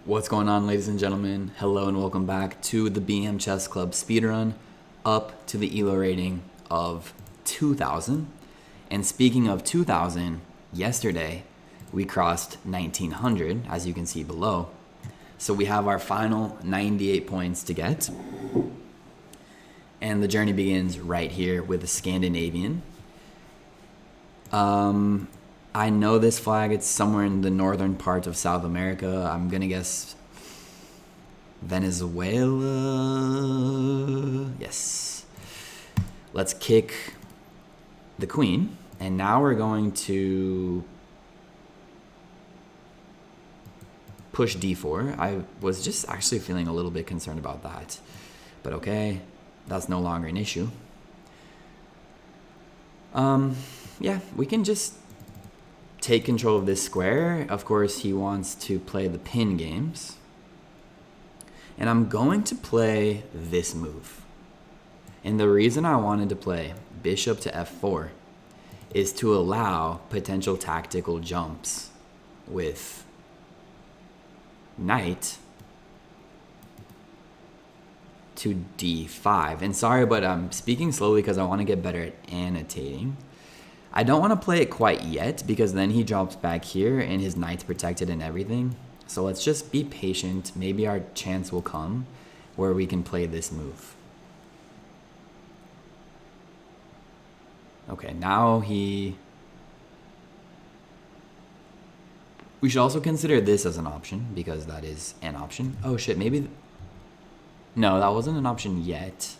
What's going on, ladies and gentlemen? Hello and welcome back to the BM Chess Club speedrun up to the ELO rating of 2000. And speaking of 2000, yesterday we crossed 1900, as you can see below. So we have our final 98 points to get. And the journey begins right here with the Scandinavian. I know this flag, it's somewhere in the northern part of South America. I'm gonna guess Venezuela. Yes. Let's kick the queen. And now we're going to push d4. I was just actually feeling a little bit concerned about that. But okay, that's no longer an issue. Yeah, we can just take control of this square. Of course, he wants to play the pin games. And I'm going to play this move. And the reason I wanted to play bishop to f4 is to allow potential tactical jumps with knight to d5. And sorry, but I'm speaking slowly because I want to get better at annotating. I don't want to play it quite yet because then he drops back here and his knight's protected and everything. So let's just be patient. Maybe our chance will come where we can play this move. Okay, now we should also consider this as an option because that is an option. Oh shit, maybe... No, that wasn't an option yet.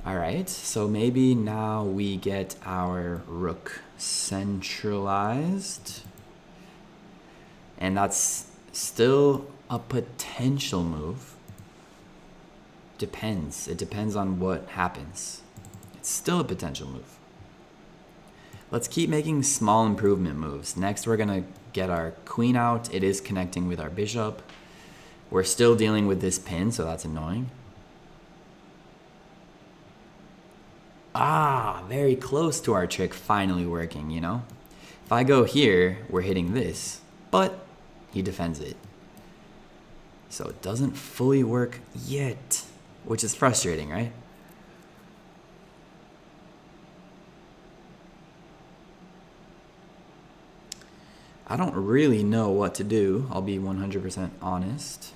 Alright, so maybe now we get our rook centralized. And that's still a potential move. Depends. It depends on what happens. It's still a potential move. Let's keep making small improvement moves. Next, we're going to get our queen out. It is connecting with our bishop. We're still dealing with this pin, so that's annoying. Ah, very close to our trick finally working, you know? If I go here, we're hitting this, but he defends it. So it doesn't fully work yet, which is frustrating, right? I don't really know what to do. I'll be 100% honest.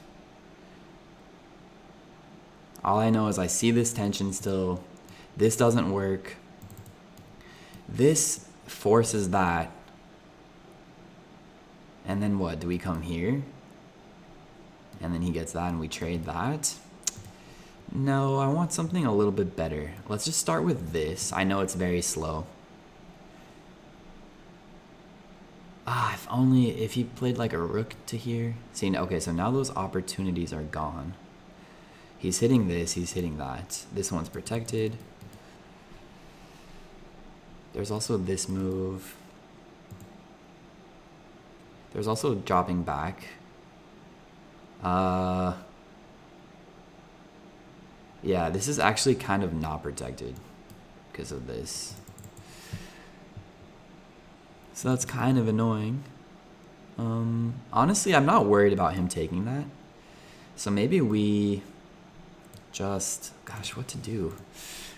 All I know is I see this tension still. This doesn't work. This forces that. And then what? Do we come here? And then he gets that and we trade that. No, I want something a little bit better. Let's just start with this. I know it's very slow. Ah, if he played like a rook to here. See, okay, so now those opportunities are gone. He's hitting this, he's hitting that. This one's protected. There's also this move. There's also dropping back. Yeah, this is actually kind of not protected because of this. So that's kind of annoying. Honestly, I'm not worried about him taking that. So maybe we just... Gosh, what to do?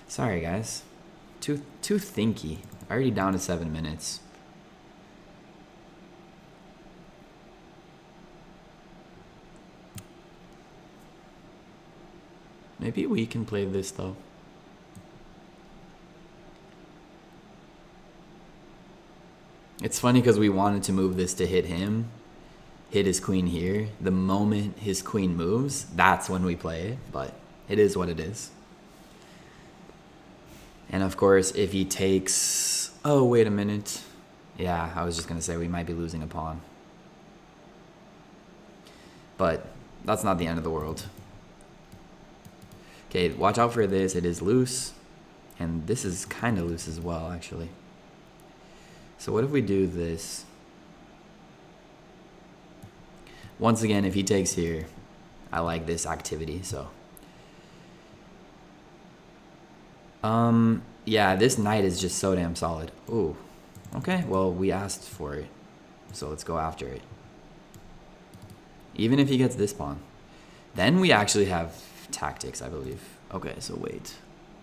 Sorry, guys. Too thinky. Already down to 7 minutes. Maybe we can play this though. It's funny because we wanted to move this to hit him. Hit his queen here. The moment his queen moves, that's when we play it. But it is what it is. And of course, if he takes... Oh, wait a minute. Yeah, I was just going to say we might be losing a pawn. But that's not the end of the world. Okay, watch out for this. It is loose. And this is kind of loose as well, actually. So what if we do this? Once again, if he takes here, I like this activity, so... Yeah, this knight is just so damn solid. Ooh. Okay, well, we asked for it. so let's go after it. Even if he gets this pawn. Then we actually have tactics, I believe. Okay, so wait.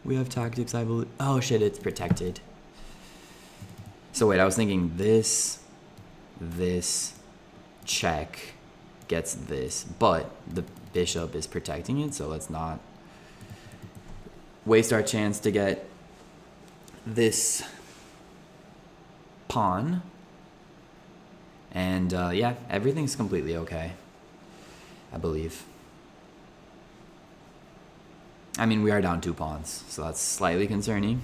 We have tactics, I believe. Oh shit, it's protected. So wait, I was thinking this check gets this, but the bishop is protecting it, so let's not waste our chance to get this pawn. And yeah, everything's completely okay, I believe. I mean, we are down 2 pawns, so that's slightly concerning.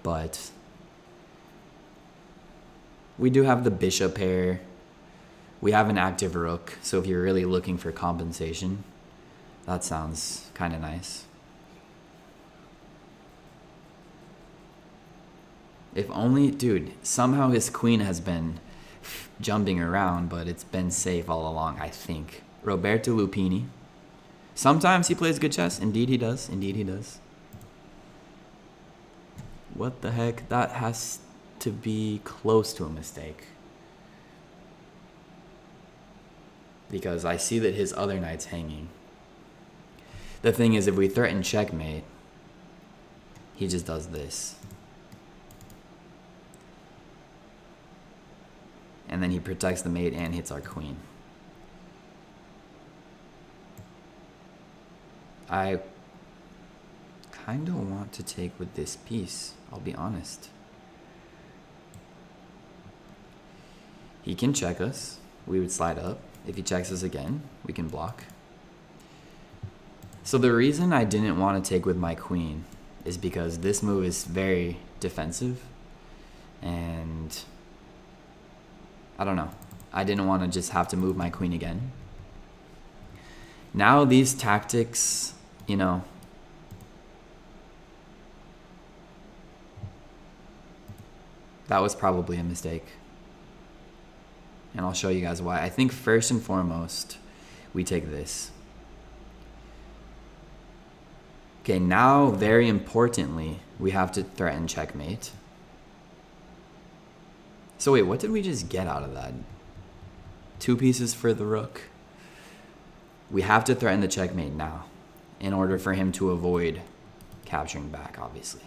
But we do have the bishop pair. We have an active rook, so if you're really looking for compensation, that sounds kind of nice. If only, dude, somehow his queen has been jumping around, but it's been safe all along, I think. Roberto Lupini. Sometimes he plays good chess. Indeed he does. Indeed he does. What the heck? That has to be close to a mistake. Because I see that his other knight's hanging. The thing is, if we threaten checkmate, he just does this. And then he protects the mate and hits our queen. I kind of want to take with this piece, I'll be honest. He can check us. We would slide up. If he checks us again, we can block. So the reason I didn't want to take with my queen is because this move is very defensive. And I don't know. I didn't want to just have to move my queen again. Now these tactics, you know, that was probably a mistake. And I'll show you guys why. I think first and foremost, we take this. Okay, now very importantly, we have to threaten checkmate. So wait, what did we just get out of that? 2 pieces for the rook. We have to threaten the checkmate now in order for him to avoid capturing back, obviously.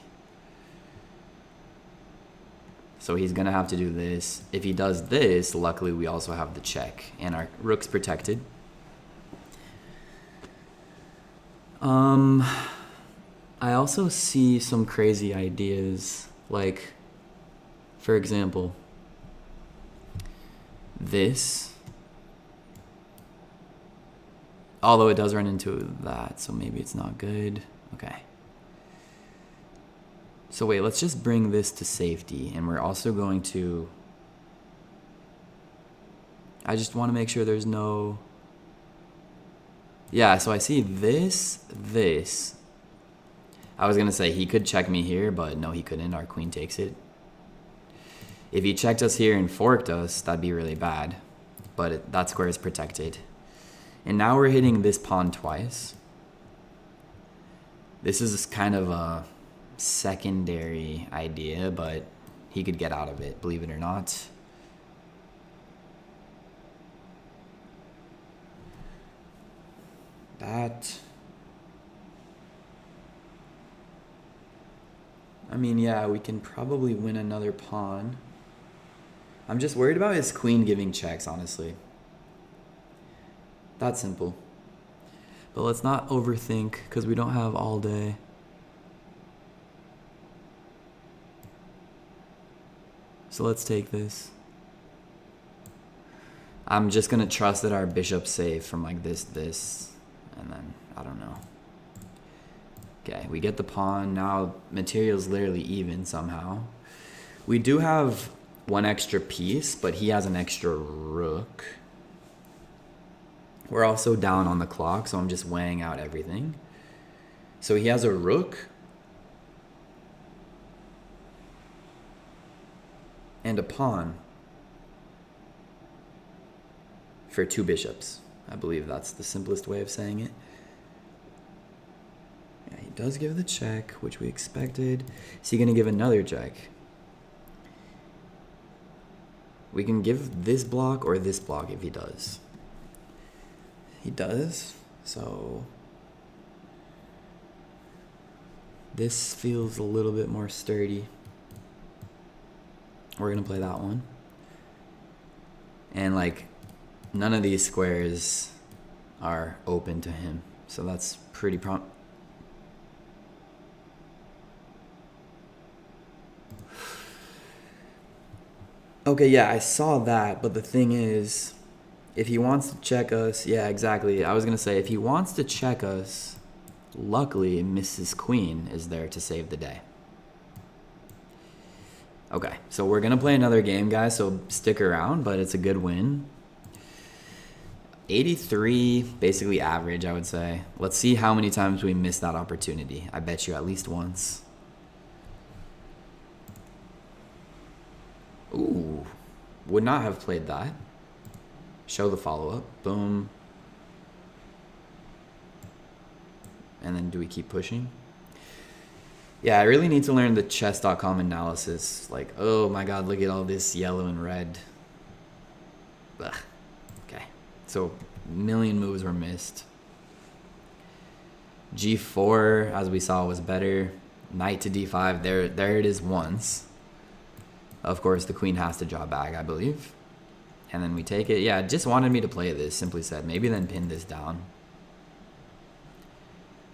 So he's going to have to do this. If he does this, luckily we also have the check and our rook's protected. I also see some crazy ideas, like, for example, this. Although it does run into that, so maybe it's not good. Okay. So wait, let's just bring this to safety. And we're also going to... I just want to make sure there's no... Yeah, so I see this. I was going to say he could check me here, but no, he couldn't. Our queen takes it. If he checked us here and forked us, that'd be really bad. But that square is protected. And now we're hitting this pawn twice. This is kind of a secondary idea, but he could get out of it, believe it or not. That... I mean, yeah, we can probably win another pawn. I'm just worried about his queen giving checks, honestly. That's simple. But let's not overthink, because we don't have all day. So let's take this. I'm just going to trust that our bishop's safe from like this, and then, I don't know. Okay, we get the pawn. Now material's literally even somehow. We do have one extra piece, but he has an extra rook. We're also down on the clock, so I'm just weighing out everything. So he has a rook and a pawn for 2 bishops. I believe that's the simplest way of saying it. Yeah, he does give the check, which we expected. Is he going to give another check? We can give this block or this block if he does. He does, so this feels a little bit more sturdy. We're gonna play that one. And like, none of these squares are open to him, so that's pretty Okay, yeah, I saw that, but the thing is, if he wants to check us, yeah, exactly. I was gonna say, if he wants to check us, luckily Mrs. Queen is there to save the day. Okay, so we're gonna play another game, guys, so stick around, but it's a good win. 83, basically average, I would say. Let's see how many times we missed that opportunity. I bet you at least once. Ooh, would not have played that. Show the follow-up. Boom. And then do we keep pushing? Yeah, I really need to learn the chess.com analysis. Like, oh my god, look at all this yellow and red. Ugh. Okay, so million moves were missed. G4, as we saw, was better. Knight to D5, there it is once. Of course, the queen has to draw back, I believe. And then we take it. Yeah, just wanted me to play this, simply said. Maybe then pin this down.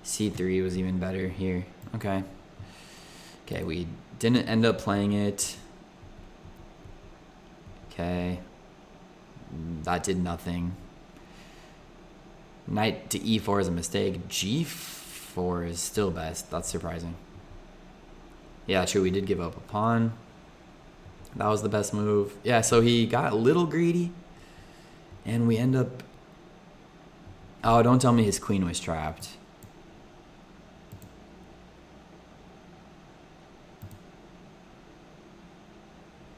C3 was even better here. Okay. Okay, we didn't end up playing it. Okay. That did nothing. Knight to E4 is a mistake. G4 is still best. That's surprising. Yeah, true, we did give up a pawn. That was the best move. Yeah, so he got a little greedy. And we end up... Oh, don't tell me his queen was trapped.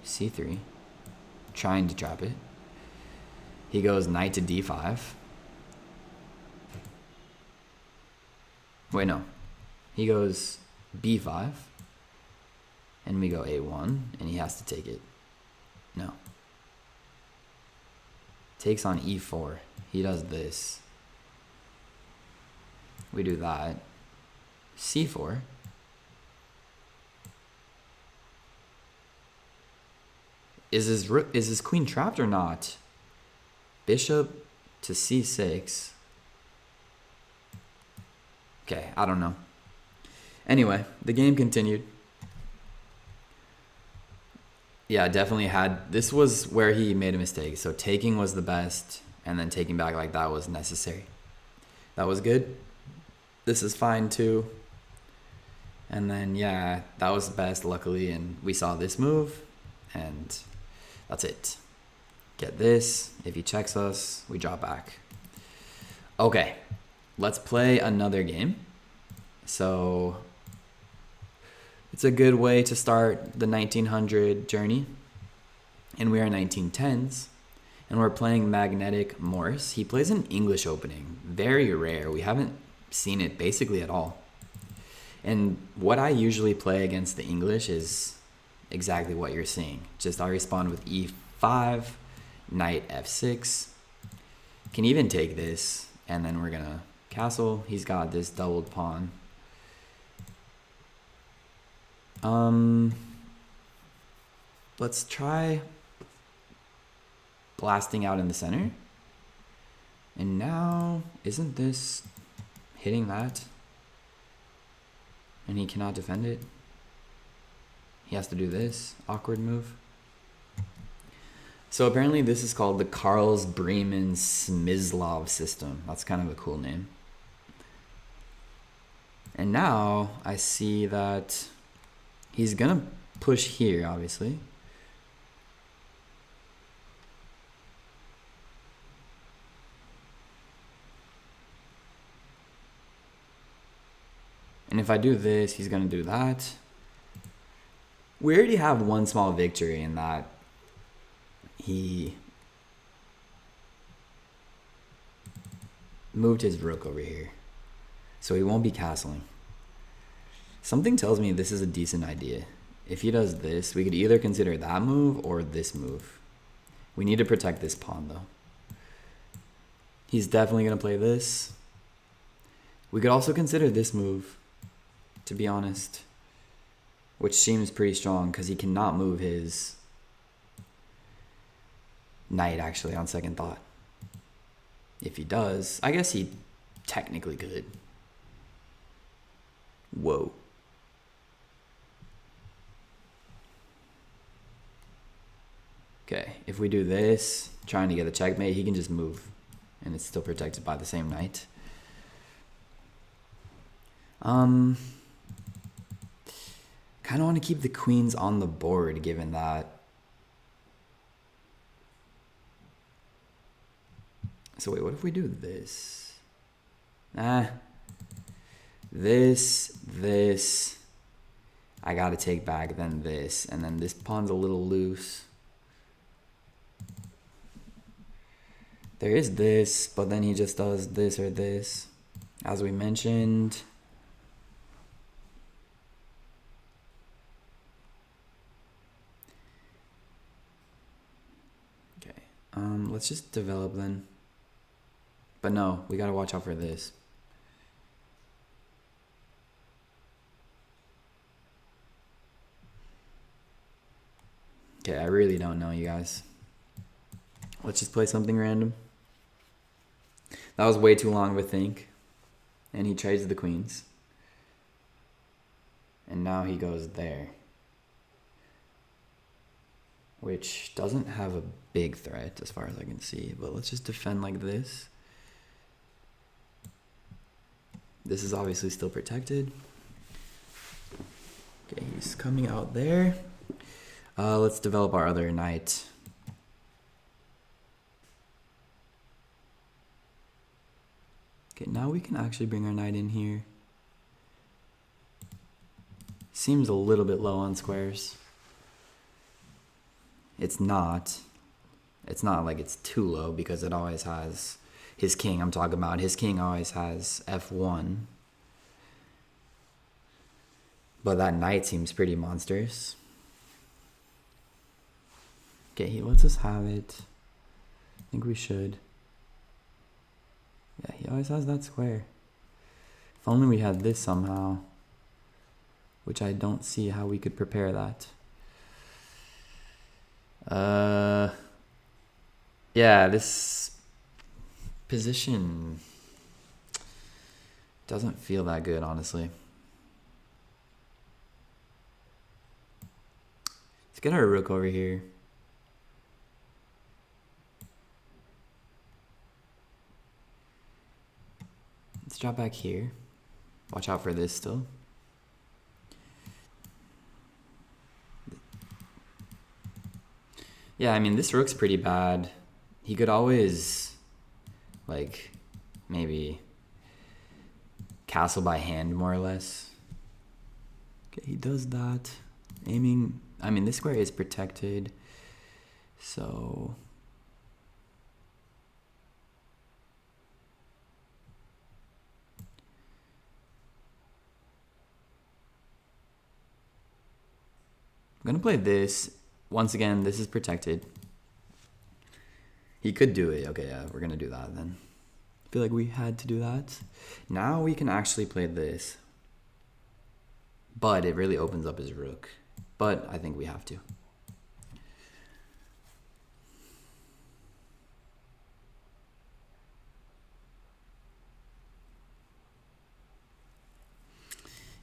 C3. Trying to trap it. He goes knight to D5. Wait, no. He goes B5. And we go A1, and he has to take it. No. Takes on E4. He does this. We do that. C4. Is his queen trapped or not? Bishop to C6. Okay, I don't know. Anyway, the game continued. Yeah, definitely had... This was where he made a mistake. So taking was the best, and then taking back like that was necessary. That was good. This is fine too. And then, yeah, that was the best, luckily, and we saw this move, and that's it. Get this. If he checks us, we drop back. Okay, let's play another game. So... It's a good way to start the 1900 journey. And we are 1910s. And we're playing Magnetic Morse. He plays an English opening. Very rare. We haven't seen it basically at all. And what I usually play against the English is exactly what you're seeing. Just I respond with E5, Knight F6. Can even take this. And then we're going to castle. He's got this doubled pawn. Let's try blasting out in the center. And now, isn't this hitting that? And he cannot defend it. He has to do this awkward move. So apparently this is called the Karls Bremen Smyslov system. That's kind of a cool name. And now I see that he's gonna push here, obviously. And if I do this, he's gonna do that. We already have one small victory in that he moved his rook over here. So he won't be castling. Something tells me this is a decent idea. If he does this, we could either consider that move or this move. We need to protect this pawn, though. He's definitely going to play this. We could also consider this move, to be honest, which seems pretty strong because he cannot move his knight, actually, on second thought. If he does, I guess he technically could. Whoa. Okay, if we do this, trying to get a checkmate, he can just move. And it's still protected by the same knight. Kind of want to keep the queens on the board, given that. So wait, what if we do this? This. I gotta take back, then this. And then this pawn's a little loose. There is this, but then he just does this or this, as we mentioned. Okay, let's just develop then. But no, we gotta watch out for this. Okay, I really don't know, you guys. Let's just play something random. That was way too long of a think. And he trades the queens. And now he goes there. Which doesn't have a big threat as far as I can see. But let's just defend like this. This is obviously still protected. Okay, he's coming out there. Let's develop our other knight. Okay, now we can actually bring our knight in here. Seems a little bit low on squares. It's not. It's not like it's too low because it always has his king. I'm talking about his king always has f1. But that knight seems pretty monstrous. Okay, he lets us have it. I think we should. Yeah, he always has that square. If only we had this somehow. Which I don't see how we could prepare that. Yeah, this position doesn't feel that good, honestly. Let's get our rook over here. Let's drop back here. Watch out for this still. Yeah, I mean, this rook's pretty bad. He could always, like, maybe castle by hand, more or less. Okay, he does that. Aiming, I mean, this square is protected, so... I'm gonna play this. Once again, this is protected. He could do it. Okay, yeah, we're gonna do that then. I feel like we had to do that. Now we can actually play this. But it really opens up his rook. But I think we have to.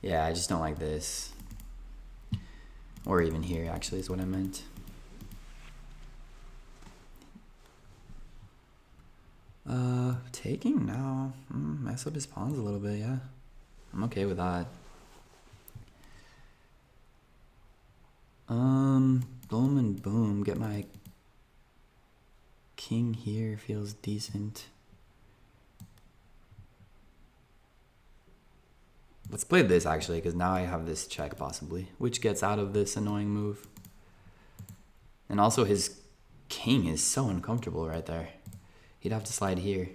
Yeah, I just don't like this. Or even here, actually, is what I meant. Taking now. Mess up his pawns a little bit, yeah. I'm okay with that. Boom and boom. Get my king here. Feels decent. Let's play this, actually, because now I have this check, possibly. Which gets out of this annoying move. And also, his king is so uncomfortable right there. He'd have to slide here.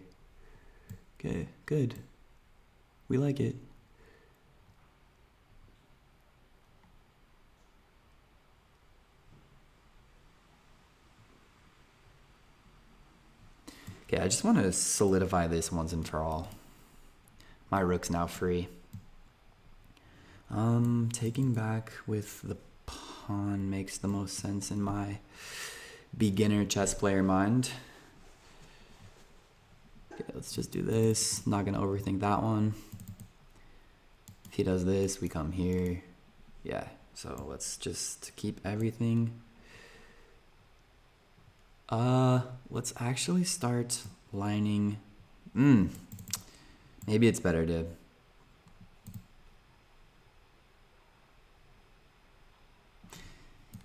Okay, good. We like it. Okay, I just want to solidify this once and for all. My rook's now free. Taking back with the pawn makes the most sense in my beginner chess player mind. Okay, let's just do this. Not gonna overthink that one. If he does this, we come here. Yeah, so let's just keep everything. Let's actually start lining. Maybe it's better to.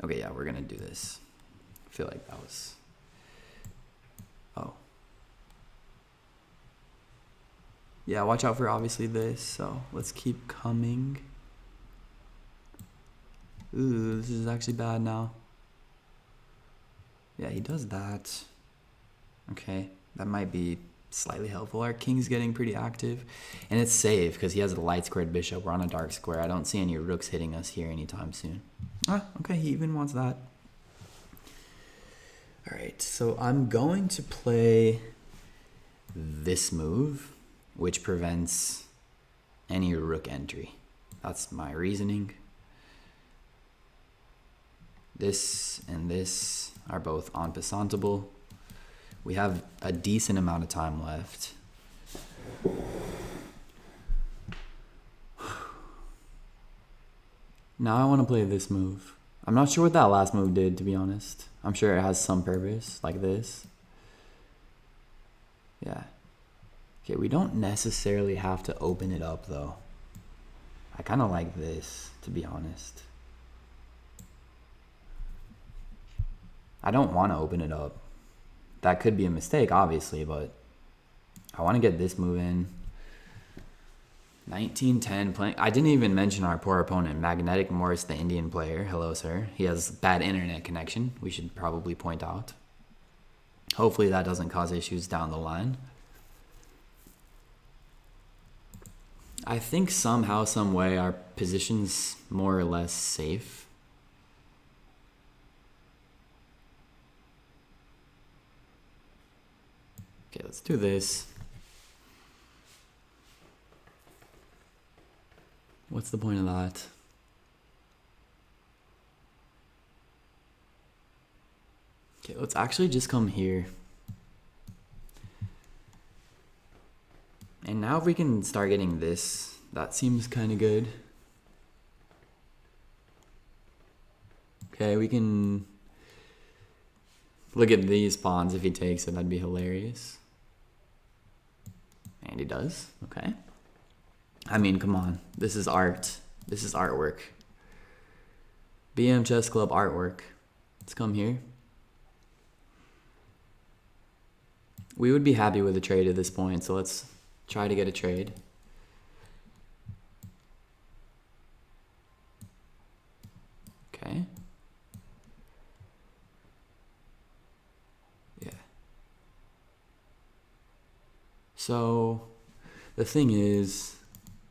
Okay, yeah, we're gonna do this. I feel like that was. Oh. Yeah, watch out for obviously this, so let's keep coming. Ooh, this is actually bad now. Yeah, he does that. Okay, that might be slightly helpful. Our king's getting pretty active, and it's safe because he has a light squared bishop. We're on a dark square. I don't see any rooks hitting us here anytime soon. Ah, okay, he even wants that. All right, so I'm going to play this move, which prevents any rook entry. That's my reasoning. This and this are both unpassantable. We have a decent amount of time left. Now I want to play this move. I'm not sure what that last move did, to be honest. I'm sure it has some purpose, like this. Yeah. Okay, we don't necessarily have to open it up, though. I kind of like this, to be honest. I don't want to open it up. That could be a mistake, obviously, but I want to get this move in. 1910 playing. I didn't even mention our poor opponent, Magnetic Morris, the Indian player. Hello, sir. He has bad internet connection. We should probably point out. Hopefully that doesn't cause issues down the line. I think somehow, some way, our position's more or less safe. Okay, let's do this. What's the point of that? Okay, let's actually just come here. And now if we can start getting this, that seems kind of good. Okay, we can look at these pawns. If he takes it, that'd be hilarious. And he does, okay. I mean, come on, this is art. This is artwork. BM Chess Club artwork. Let's come here. We would be happy with a trade at this point, so let's try to get a trade. Okay. Yeah. So the thing is,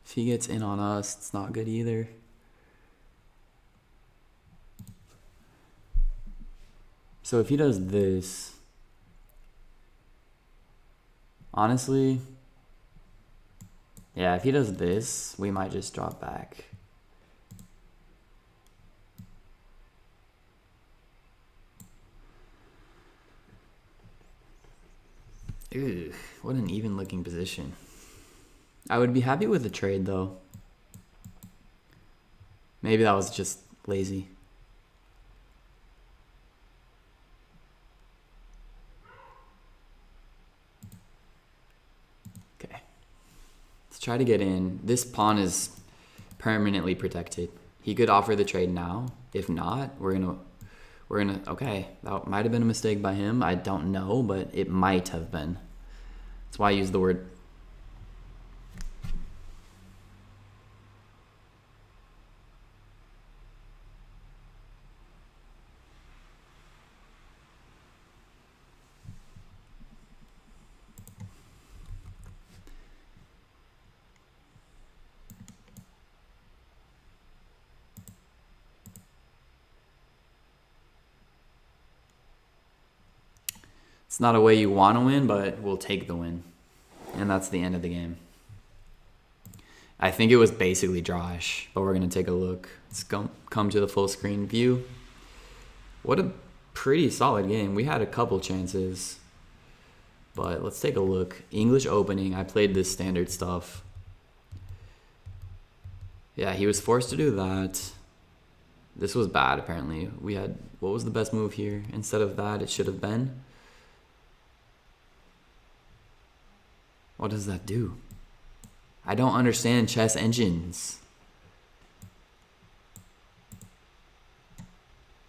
if he gets in on us, it's not good either. So if he does this, honestly, yeah, if he does this, we might just drop back. Ew, what an even looking position. I would be happy with a trade though. Maybe that was just lazy. Okay. Let's try to get in. This pawn is permanently protected. He could offer the trade now. If not, we're gonna, okay, that might have been a mistake by him. I don't know, but it might have been. That's why I use the word. It's not a way you want to win, but we'll take the win. And that's the end of the game. I think it was basically drawish, but we're going to take a look. Let's come to the full screen view. What a pretty solid game. We had a couple chances, but let's take a look. English opening. I played this standard stuff. Yeah, he was forced to do that. This was bad, apparently. We had, what was the best move here? Instead of that, it should have been. What does that do? I don't understand chess engines.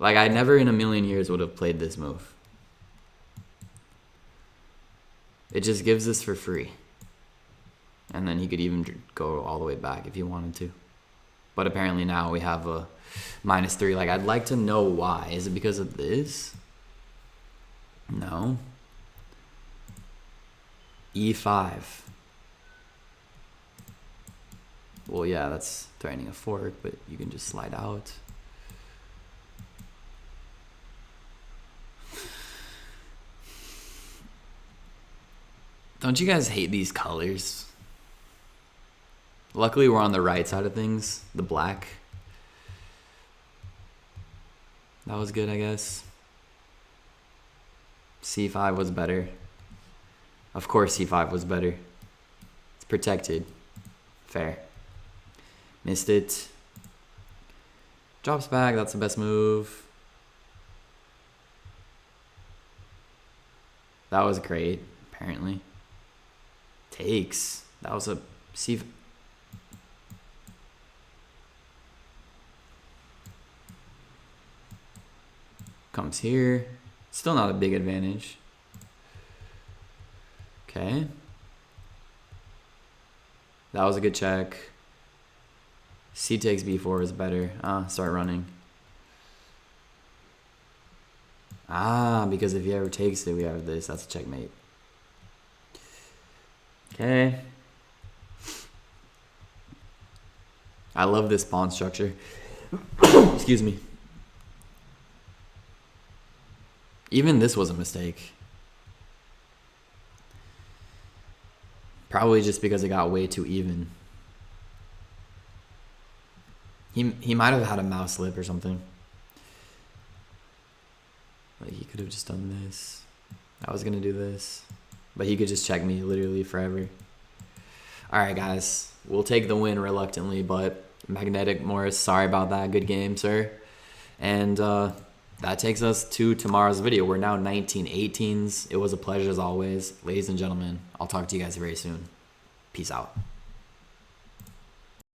Like, I never in a million years would have played this move. It just gives this for free. And then he could even go all the way back if he wanted to. But apparently now we have a -3. Like, I'd like to know why. Is it because of this? No. E5. Well, yeah, that's threatening a fork, but you can just slide out. Don't you guys hate these colors? Luckily, we're on the right side of things, the black. That was good, I guess. C5 was better. Of course, C5 was better. It's protected. Fair. Missed it. Drops back, that's the best move. That was great, apparently. Takes. That was a C. Comes here. Still not a big advantage. Okay. That was a good check. C takes B4 is better. Start running. Because if he ever takes it, we have this. That's a checkmate. Okay. I love this pawn structure. Excuse me. Even this was a mistake. Probably just because it got way too even. He might have had a mouse slip or something. Like, he could have just done this. I was going to do this. But he could just check me literally forever. Alright, guys. We'll take the win reluctantly, but Magnetic Morris, sorry about that. Good game, sir. And that takes us to tomorrow's video. We're now 1918s. It was a pleasure as always. Ladies and gentlemen, I'll talk to you guys very soon. Peace out.